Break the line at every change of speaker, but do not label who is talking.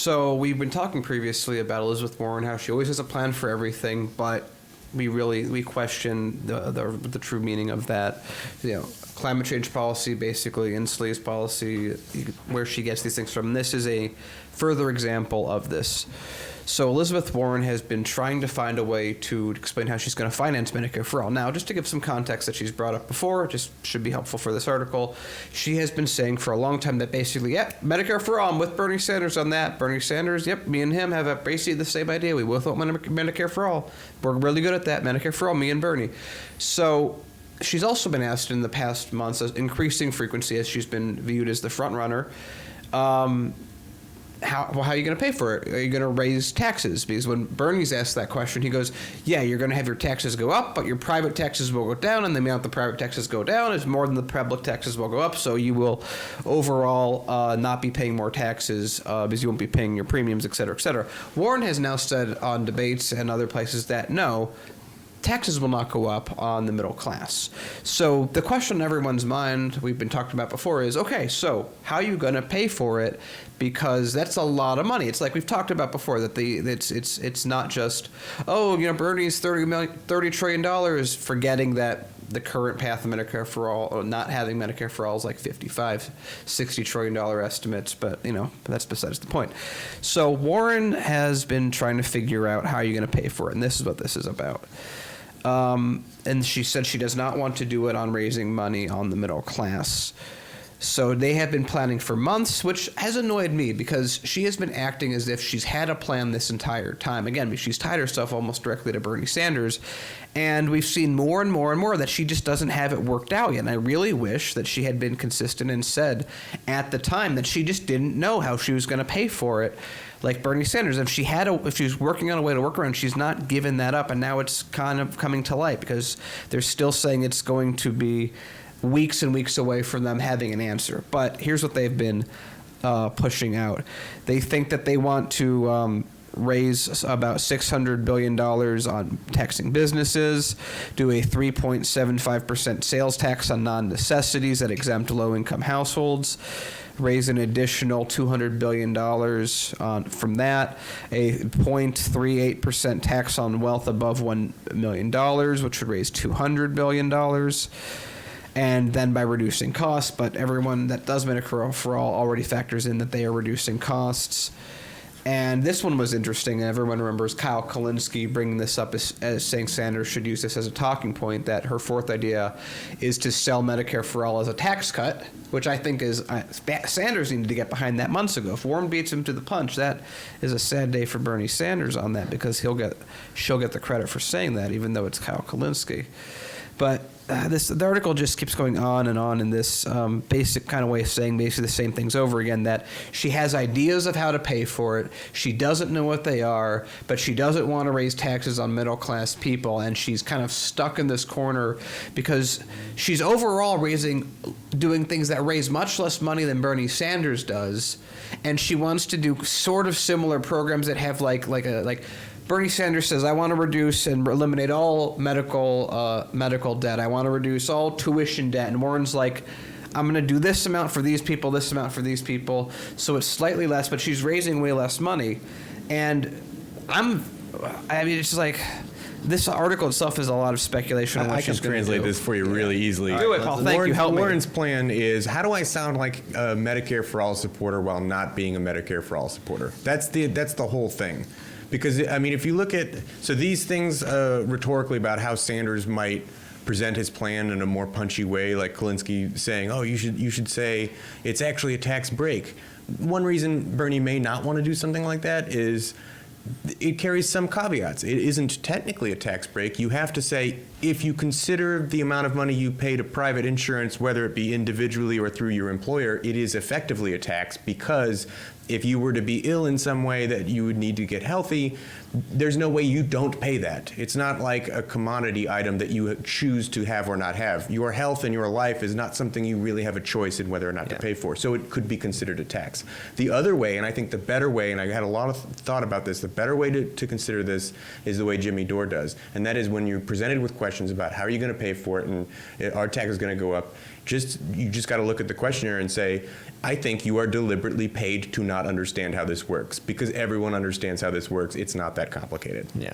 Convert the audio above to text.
So we've been talking previously about Elizabeth Warren, how she always has a plan for everything, but we question the true meaning of that. Climate change policy, basically, Inslee's policy, where she gets these things from. This is a further example of this. So Elizabeth Warren has been trying to find a way to explain how she's going to finance Medicare for All. Now, just to give some context that she's brought up before, just should be helpful for this article, she has been saying for a long time that basically, Medicare for All, I'm with Bernie Sanders on that. Bernie Sanders, me and him have basically the same idea. We both want Medicare for All. We're really good at that, Medicare for All, me and Bernie. So she's also been asked in the past months, increasing frequency as she's been viewed as the front runner, how are you going to pay for it? Are you going to raise taxes? Because when Bernie's asked that question, he goes, you're going to have your taxes go up, but your private taxes will go down, and the amount the private taxes go down is more than the public taxes will go up, so you will overall not be paying more taxes because you won't be paying your premiums, et cetera, et cetera. Warren has now said on debates and other places that no, taxes will not go up on the middle class. So the question in everyone's mind, we've been talking about before, is, okay, so how are you going to pay for it? Because that's a lot of money. It's like we've talked about before, that it's not just, Bernie's $30 trillion, forgetting that the current path of Medicare for All, or not having Medicare for All, is like $60 trillion estimates, but that's besides the point. So Warren has been trying to figure out how you're going to pay for it, and this is what this is about. And she said she does not want to do it on raising money on the middle class. So they have been planning for months, which has annoyed me because she has been acting as if she's had a plan this entire time. Again, she's tied herself almost directly to Bernie Sanders, and we've seen more and more and more that she just doesn't have it worked out yet. And I really wish that she had been consistent and said at the time that she just didn't know how she was going to pay for it, like Bernie Sanders. If she was working on a way to work around, she's not given that up, and now it's kind of coming to light because they're still saying it's going to be weeks and weeks away from them having an answer. But here's what they've been pushing out. They think that they want to raise about $600 billion on taxing businesses, do a 3.75% sales tax on non-necessities that exempt low-income households, raise an additional $200 billion from that, a 0.38% tax on wealth above $1 million, which would raise $200 billion. And then by reducing costs, but everyone that does Medicare for All already factors in that they are reducing costs. And this one was interesting. Everyone remembers Kyle Kulinski bringing this up as saying Sanders should use this as a talking point, that her fourth idea is to sell Medicare for All as a tax cut, which I think is Sanders needed to get behind that months ago. If Warren beats him to the punch, that is a sad day for Bernie Sanders on that, because she'll get the credit for saying that, even though it's Kyle Kulinski. But the article just keeps going on in this basic kind of way of saying basically the same things over again, that she has ideas of how to pay for it. She doesn't know what they are, but she doesn't want to raise taxes on middle-class people, and she's kind of stuck in this corner because she's overall doing things that raise much less money than Bernie Sanders does, and she wants to do sort of similar programs that have like Bernie Sanders says, I want to reduce and eliminate all medical debt. I want to reduce all tuition debt. And Warren's like, I'm going to do this amount for these people, this amount for these people. So it's slightly less, but she's raising way less money. And it's just like, this article itself is a lot of speculation on what she's going to do.
I can translate this for you really easily.
Do it, Paul. Thank you. Help me.
Warren's plan is, how do I sound like a Medicare for All supporter while not being a Medicare for All supporter? That's the whole thing. Because, if you look at, so these things rhetorically about how Sanders might present his plan in a more punchy way, like Kulinski saying, you should say it's actually a tax break. One reason Bernie may not want to do something like that is it carries some caveats. It isn't technically a tax break. You have to say, if you consider the amount of money you pay to private insurance, whether it be individually or through your employer, it is effectively a tax, because if you were to be ill in some way that you would need to get healthy, there's no way you don't pay that. It's not like a commodity item that you choose to have or not have. Your health and your life is not something you really have a choice in whether or not to pay for. So it could be considered a tax. The other way, and I think the better way, and I had a lot of thought about this, the better way to consider this is the way Jimmy Dore does. And that is when you're presented with questions about how are you going to pay for it and our tax is going to go up, you just got to look at the questionnaire and say, I think you are deliberately paid to not not understand how this works, because everyone understands how this works. It's not that complicated.
Yeah.